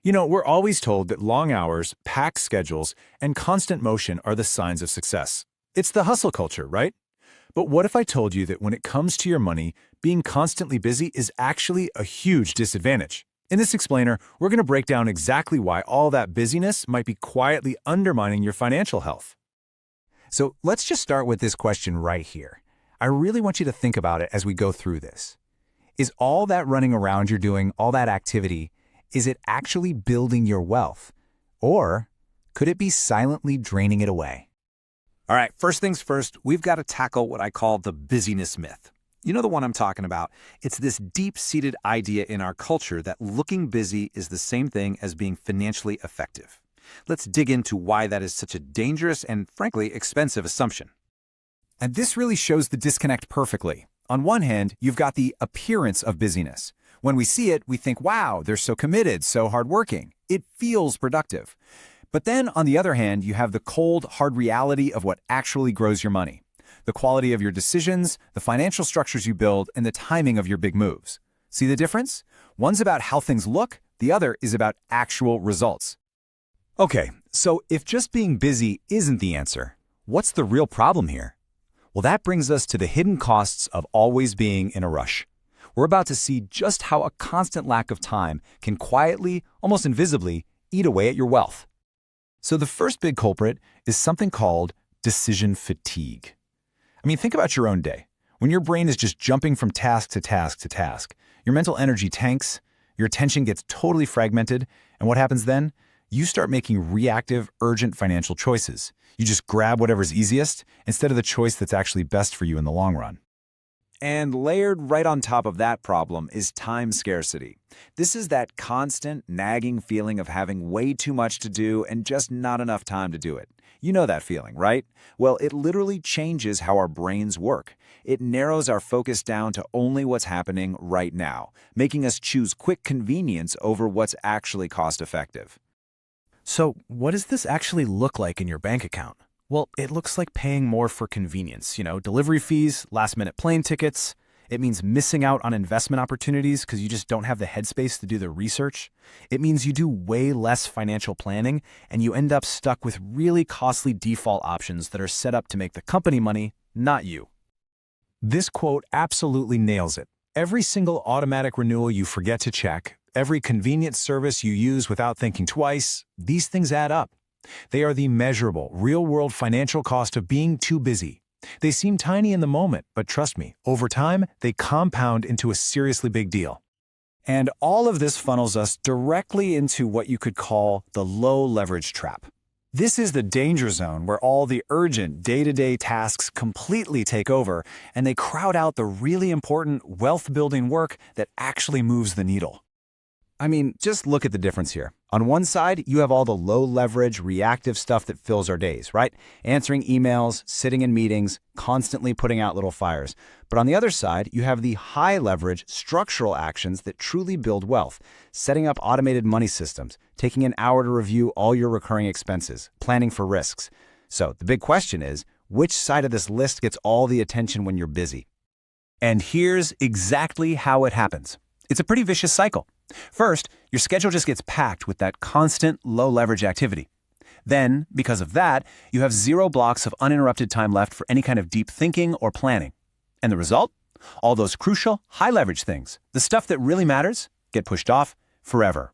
We're always told that long hours, packed schedules, and constant motion are the signs of success. It's the hustle culture, right? But what if I told you that when it comes to your money, being constantly busy is actually a huge disadvantage? In this explainer, we're going to break down exactly why all that busyness might be quietly undermining your financial health. So let's just start with this question right here. I really want you to think about it as we go through this. Is all that running around you're doing, all that activity, is it actually building your wealth? Or could it be silently draining it away? All right, first things first, we've got to tackle what I call the busyness myth. You know the one I'm talking about. It's this deep-seated idea in our culture that looking busy is the same thing as being financially effective. Let's dig into why that is such a dangerous and, frankly, expensive assumption. And this really shows the disconnect perfectly. On one hand, you've got the appearance of busyness. When we see it, we think, wow, they're so committed, so hardworking. It feels productive. But then, on the other hand, you have the cold, hard reality of what actually grows your money. The quality of your decisions, the financial structures you build, and the timing of your big moves. See the difference? One's about how things look, the other is about actual results. Okay, so if just being busy isn't the answer, what's the real problem here? Well, that brings us to the hidden costs of always being in a rush. We're about to see just how a constant lack of time can quietly, almost invisibly, eat away at your wealth. So the first big culprit is something called decision fatigue. Think about your own day. When your brain is just jumping from task to task to task, your mental energy tanks, your attention gets totally fragmented, and what happens then? You start making reactive, urgent financial choices. You just grab whatever's easiest instead of the choice that's actually best for you in the long run. And layered right on top of that problem is time scarcity. This is that constant, nagging feeling of having way too much to do and just not enough time to do it. You know that feeling, right? Well, it literally changes how our brains work. It narrows our focus down to only what's happening right now, making us choose quick convenience over what's actually cost-effective. So what does this actually look like in your bank account? Well, it looks like paying more for convenience, delivery fees, last-minute plane tickets. It means missing out on investment opportunities because you just don't have the headspace to do the research. It means you do way less financial planning, and you end up stuck with really costly default options that are set up to make the company money, not you. This quote absolutely nails it. Every single automatic renewal you forget to check, every convenient service you use without thinking twice, these things add up. They are the measurable, real-world financial cost of being too busy. They seem tiny in the moment, but trust me, over time, they compound into a seriously big deal. And all of this funnels us directly into what you could call the low-leverage trap. This is the danger zone where all the urgent, day-to-day tasks completely take over, and they crowd out the really important wealth-building work that actually moves the needle. Just look at the difference here. On one side, you have all the low-leverage, reactive stuff that fills our days, right? Answering emails, sitting in meetings, constantly putting out little fires. But on the other side, you have the high-leverage, structural actions that truly build wealth, setting up automated money systems, taking an hour to review all your recurring expenses, planning for risks. So the big question is, which side of this list gets all the attention when you're busy? And here's exactly how it happens. It's a pretty vicious cycle. First, your schedule just gets packed with that constant, low-leverage activity. Then, because of that, you have 0 blocks of uninterrupted time left for any kind of deep thinking or planning. And the result? All those crucial, high-leverage things, the stuff that really matters, get pushed off forever.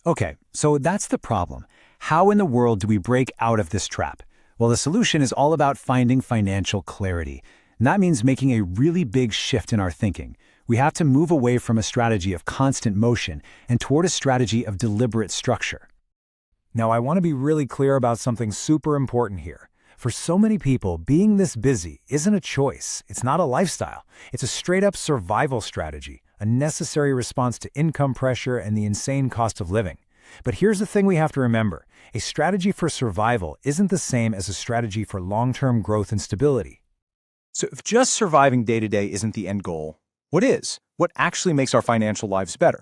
Okay, so that's the problem. How in the world do we break out of this trap? Well, the solution is all about finding financial clarity. And that means making a really big shift in our thinking. We have to move away from a strategy of constant motion and toward a strategy of deliberate structure. Now, I want to be really clear about something super important here. For so many people, being this busy isn't a choice. It's not a lifestyle. It's a straight-up survival strategy, a necessary response to income pressure and the insane cost of living. But here's the thing we have to remember. A strategy for survival isn't the same as a strategy for long-term growth and stability. So if just surviving day-to-day isn't the end goal, what is? What actually makes our financial lives better?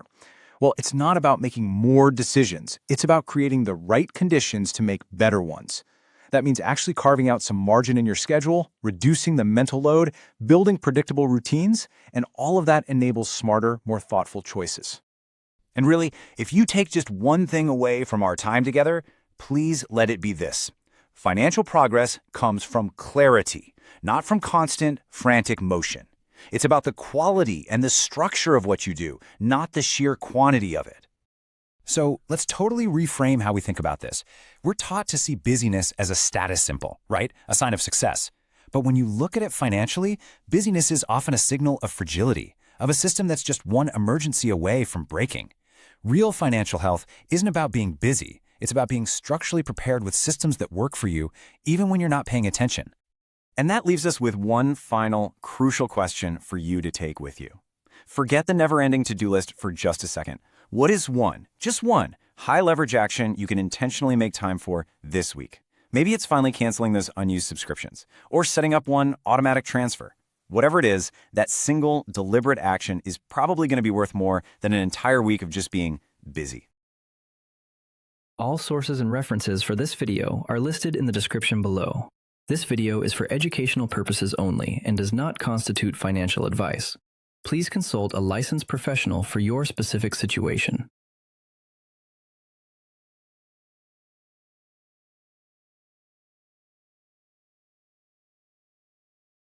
Well, it's not about making more decisions. It's about creating the right conditions to make better ones. That means actually carving out some margin in your schedule, reducing the mental load, building predictable routines, and all of that enables smarter, more thoughtful choices. And really, if you take just one thing away from our time together, please let it be this. Financial progress comes from clarity, not from constant, frantic motion. It's about the quality and the structure of what you do, not the sheer quantity of it. So let's totally reframe how we think about this. We're taught to see busyness as a status symbol, right? A sign of success. But when you look at it financially, busyness is often a signal of fragility, of a system that's just one emergency away from breaking. Real financial health isn't about being busy. It's about being structurally prepared with systems that work for you, even when you're not paying attention. And that leaves us with one final, crucial question for you to take with you. Forget the never-ending to-do list for just a second. What is one, just one, high-leverage action you can intentionally make time for this week? Maybe it's finally canceling those unused subscriptions, or setting up one automatic transfer. Whatever it is, that single, deliberate action is probably going to be worth more than an entire week of just being busy. All sources and references for this video are listed in the description below. This video is for educational purposes only and does not constitute financial advice. Please consult a licensed professional for your specific situation.